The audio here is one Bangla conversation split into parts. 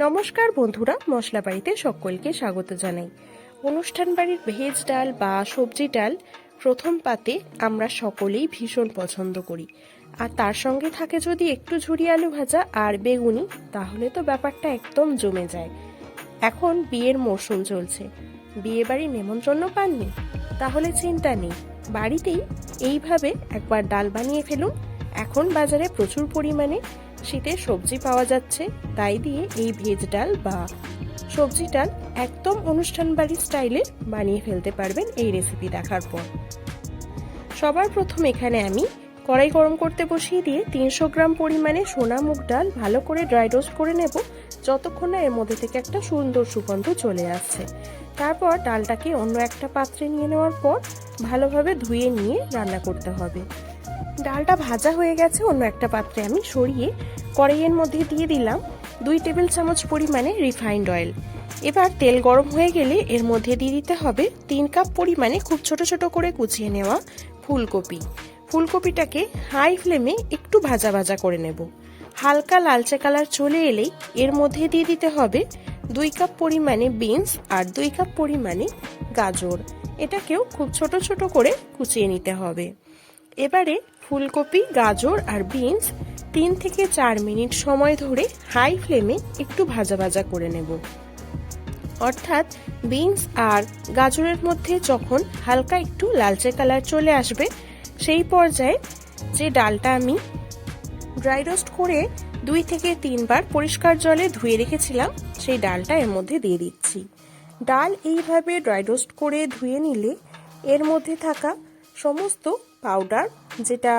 নমস্কার বন্ধুরা, মশলা বাড়িতে সকলকে স্বাগত জানাই। অনুষ্ঠান বাড়ির ভেজ ডাল বা সবজি ডাল প্রথম পাতে আমরা সকলেই ভীষণ পছন্দ করি, আর তার সঙ্গে থাকে যদি একটু ঝুরি আলু ভাজা আর বেগুনি, তাহলে তো ব্যাপারটা একদম জমে যায়। এখন বিয়ের মরশুম চলছে, বিয়ে বাড়ির নেমন্ত্রণ পাননি? তাহলে চিন্তা নেই, বাড়িতেই এইভাবে একবার ডাল বানিয়ে ফেলুন। এখন বাজারে প্রচুর পরিমাণে শীতের সবজি পাওয়া যাচ্ছে, তাই দিয়ে এই ভেজ ডাল বা সবজি ডাল একদম অনুষ্ঠান বাড়ির স্টাইলে বানিয়ে ফেলতে পারবেন এই রেসিপি দেখার পর। সবার প্রথম এখানে আমি কড়াই গরম করতে বসিয়ে দিয়ে 300 গ্রাম পরিমাণে সোনা মুগ ডাল ভালো করে ড্রাই রোস্ট করে নেব, যতক্ষণ না এর মধ্যে থেকে একটা সুন্দর সুগন্ধ চলে আসছে। তারপর ডালটাকে অন্য একটা পাত্রে নিয়ে নেওয়ার পর ভালোভাবে ধুয়ে নিয়ে রান্না করতে হবে। ডালটা ভাজা হয়ে গেছে, অন্য একটা পাত্রে আমি সরিয়ে কড়াইয়ের মধ্যে দিয়ে দিলাম 2 টেবিল চামচ পরিমাণে রিফাইন্ড অয়েল। এবার তেল গরম হয়ে গেলে এর মধ্যে দিয়ে দিতে হবে 3 কাপ পরিমাণে খুব ছোট ছোট করে কুচিয়ে নেওয়া ফুলকপি। ফুলকপিটাকে হাই ফ্লেমে একটু ভাজা ভাজা করে নেব। হালকা লালচে কালার চলে এলেই এর মধ্যে দিয়ে দিতে হবে 2 কাপ পরিমাণে বিনস আর 2 কাপ পরিমাণে গাজর। এটাকেও খুব ছোট ছোট করে কুচিয়ে নিতে হবে। এবারে ফুলকপি, গাজর আর বিনস 3 থেকে 4 মিনিট সময় ধরে হাই ফ্লেমে একটু ভাজা ভাজা করে নেব। অর্থাৎ বিনস আর গাজরের মধ্যে যখন হালকা একটু লালচে কালার চলে আসবে, সেই পর্যায়ে যে ডালটা আমি ড্রাই রোস্ট করে 2 থেকে 3 বার পরিষ্কার জলে ধুয়ে রেখেছিলাম, সেই ডালটা এর মধ্যে দিয়ে দিচ্ছি। ডাল এইভাবে ড্রাই রোস্ট করে ধুয়ে নিলে এর মধ্যে থাকা সমস্ত পাউডার যেটা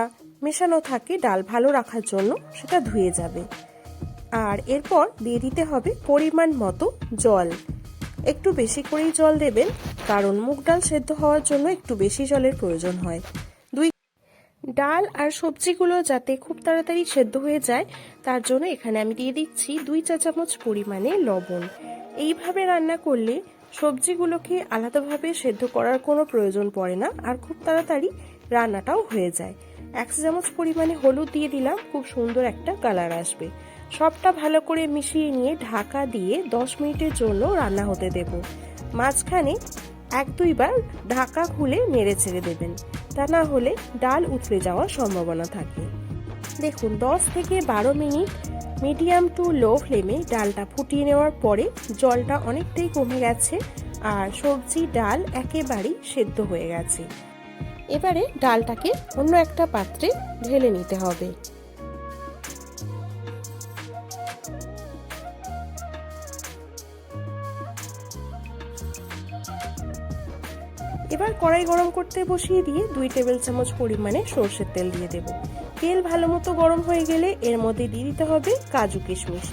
মেশানো থাকে ডাল ভালো রাখার জন্য, সেটা ধুয়ে যাবে। আর এরপর দিয়ে দিতে হবে পরিমাণ মতো জল। একটু বেশি করেই জল দেবেন, কারণ মুগ ডাল সেদ্ধ হওয়ার জন্য একটু বেশি জলের প্রয়োজন হয়। ডাল আর সবজিগুলো যাতে খুব তাড়াতাড়ি সেদ্ধ হয়ে যায়, তার জন্য এখানে আমি দিয়ে দিচ্ছি 2 চা চামচ পরিমাণে লবণ। এইভাবে রান্না করলে সবজিগুলোকে আলাদাভাবে সেদ্ধ করার কোনো প্রয়োজন পড়ে না, আর খুব তাড়াতাড়ি রান্নাটাও হয়ে যায়। 1 চা চামচ পরিমাণে হলুদ দিয়ে দিলাম, খুব সুন্দর একটা কালার আসবে। সবটা ভালো করে মিশিয়ে নিয়ে ঢাকা দিয়ে 10 মিনিটের জন্য রান্না হতে দেব। মাঝখানে 1-2 বার ঢাকা খুলে নেড়ে ছেড়ে দেবেন, তা না হলে ডাল উতলে যাওয়ার সম্ভাবনা থাকে। দেখুন 10 থেকে 12 মিনিট মিডিয়াম টু লো ফ্লেমে ডালটা ফুটিয়ে নেওয়ার পরে জলটা অনেকটাই কমে গেছে আর সবজি ডাল একেবারেই সেদ্ধ হয়ে গেছে। এবারে ডালটাকে অন্য একটা পাত্রে ঢেলে নিতে হবে। এবার কড়াই গরম করতে বসিয়ে দিয়ে 2 টেবিল চামচ পরিমাণে সরষের তেল দিয়ে দেব। তেল ভালো মতো গরম হয়ে গেলে এর মধ্যে দিয়ে দিতে হবে কাজু কিশমিশ।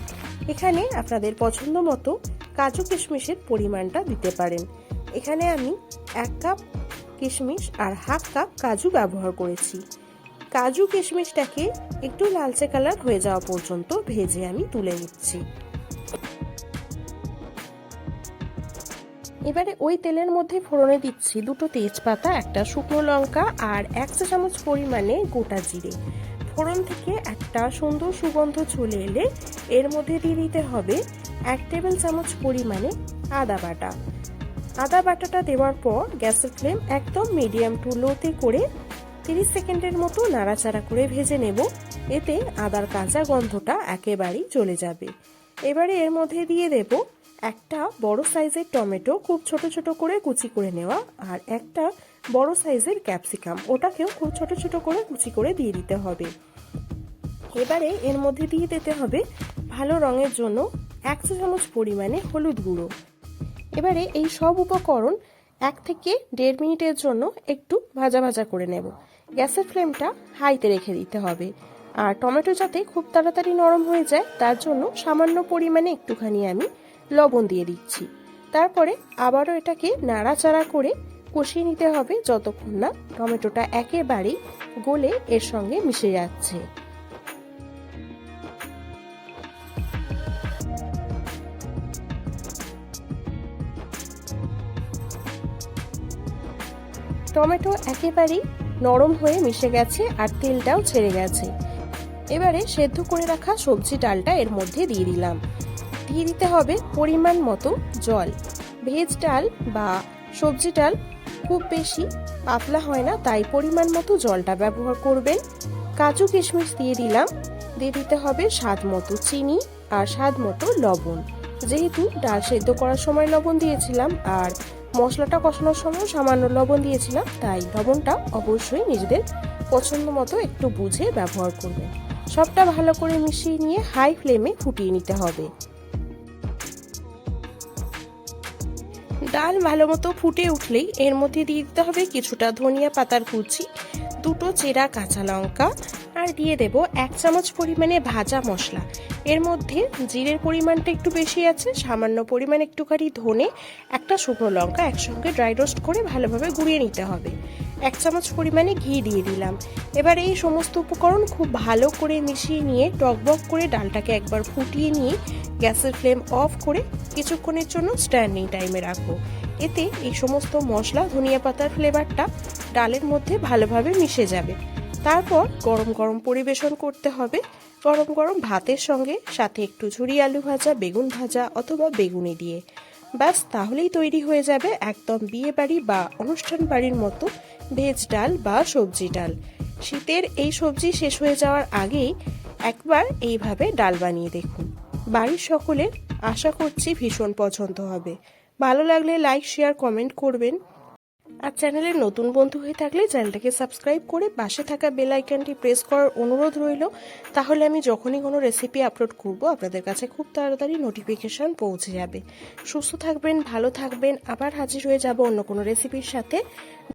এখানে আপনাদের পছন্দ মতো কাজু কিশমিশের পরিমাণটা দিতে পারেন। এখানে আমি 1 কাপ কিশমিশ আর হাফ কাপ কাজু ব্যবহার করেছি। কাজু কিশমিশটাকে একটু লালচে কালার হয়ে যাওয়া পর্যন্ত ভেজে আমি তুলে নিচ্ছি। এবারে ওই তেলের মধ্যে ফোড়নে দিচ্ছি 2টো তেজপাতা, 1টা শুকনো লঙ্কা আর 1 চা চামচ পরিমাণে গোটা জিরে। ফোড়ন থেকে একটা সুন্দর সুগন্ধ চলে এলে এর মধ্যে দিয়ে দিতে হবে 1 টেবিল চামচ পরিমাণে আদা বাটা। আদা বাটাটা দেওয়ার পর গ্যাসের ফ্লেম একদম মিডিয়াম টু লোতে করে 30 সেকেন্ডের মতো নাড়াচাড়া করে ভেজে নেব। এতে আদার কাঁচা গন্ধটা একেবারেই চলে যাবে। এবারে এর মধ্যে দিয়ে দেব একটা বড় সাইজের টমেটো খুব ছোট ছোট করে কুচি করে নেওয়া, আর একটা বড় সাইজের ক্যাপসিকাম, ওটাকেও খুব ছোট ছোট করে কুচি করে দিয়ে দিতে হবে। এবারে এর মধ্যে দিয়ে দিতে হবে ভালো রঙের জন্য 1 চা চামচ পরিমাণে হলুদ গুঁড়ো। এবারে এই সব উপকরণ 1 থেকে 1.5 মিনিটের জন্য একটু ভাজা ভাজা করে নেব। গ্যাসের ফ্লেমটা হাইতে রেখে দিতে হবে। আর টমেটো যাতে খুব তাড়াতাড়ি নরম হয়ে যায়, তার জন্য সামান্য পরিমাণে একটুখানি আমি লবণ দিয়ে দিচ্ছি। তারপরে আবারও এটাকে নাড়াচাড়া করে কষিয়ে নিতে হবে যতক্ষণ না টমেটোটা একেবারেই গলে এর সঙ্গে মিশে যাচ্ছে। টমেটো একেবারেই নরম হয়ে মিশে গেছে আর তেলটাও ছেড়ে গেছে। এবারে সেদ্ধ করে রাখা সবজি ডালটা এর মধ্যে দিয়ে দিলাম। দিয়ে দিতে হবে পরিমাণ মতো জল। ভেজ ডাল বা সবজি ডাল খুব বেশি পাতলা হয় না, তাই পরিমাণ মতো জলটা ব্যবহার করবেন। কাজু কিশমিশ দিয়ে দিলাম। দিয়ে দিতে হবে স্বাদ মতো চিনি আর স্বাদ মতো লবণ। যেহেতু ডাল সেদ্ধ করার সময় লবণ দিয়েছিলাম আর মশলাটা কষানোর সময় সামান্য লবণ দিয়েছিলাম, তাই লবণটা অবশ্যই নিজেদের পছন্দ মতো একটু বুঝে ব্যবহার করবেন। সবটা ভালো করে মিশিয়ে নিয়ে হাই ফ্লেমে ফুটিয়ে নিতে হবে। ডাল ভালো মতো ফুটে উঠলেই এর মধ্যে দিয়ে দিতে হবে কিছুটা ধনিয়া পাতার কুচি, দুটো চেরা কাঁচা লঙ্কা, আর দিয়ে দেব 1 চামচ পরিমাণে ভাজা মশলা। এর মধ্যে জিরের পরিমাণটা একটু বেশি আছে, সামান্য পরিমাণ একটুখানি ধনে, একটা শুকনো লঙ্কা একসঙ্গে ড্রাই রোস্ট করে ভালোভাবে গুঁড়িয়ে নিতে হবে। 1 চামচ পরিমাণে ঘি দিয়ে দিলাম। এবার এই সমস্ত উপকরণ খুব ভালো করে মিশিয়ে নিয়ে টকবক করে ডালটাকে একবার ফুটিয়ে নিয়ে গ্যাসের ফ্লেম অফ করে কিছুক্ষণের জন্য স্ট্যান্ডিং টাইমে রাখবো। এতে এই সমস্ত মশলা ধনিয়া পাতার ফ্লেভারটা ডালের মধ্যে ভালোভাবে মিশে যাবে। তারপর গরম গরম পরিবেশন করতে হবে, গরম গরম ভাতের সঙ্গে, সাথে একটু ঝুরি আলু ভাজা, বেগুন ভাজা অথবা বেগুনি দিয়ে। ব্যাস, তাহলেই তৈরি হয়ে যাবে একদম বিয়ে বাড়ি বা অনুষ্ঠান বাড়ির মতো ভেজ ডাল বা সবজি ডাল। শীতের এই সবজি শেষ হয়ে যাওয়ার আগেই একবার এইভাবে ডাল বানিয়ে দেখুন। বাড়ির সকলের আশা করছি ভীষণ পছন্দ হবে। ভালো লাগলে লাইক, শেয়ার, কমেন্ট করবেন। আর চ্যানেলের নতুন বন্ধু হয়ে থাকলে চ্যানেলটাকে সাবস্ক্রাইব করে পাশে থাকা বেল আইকনটি প্রেস করার অনুরোধ রইল। তাহলে আমি যখনই কোনো রেসিপি আপলোড করব আপনাদের কাছে খুব তাড়াতাড়ি নোটিফিকেশন পৌঁছে যাবে। সুস্থ থাকবেন, ভালো থাকবেন, আবার হাজির হয়ে যাব অন্য কোনো রেসিপির সাথে।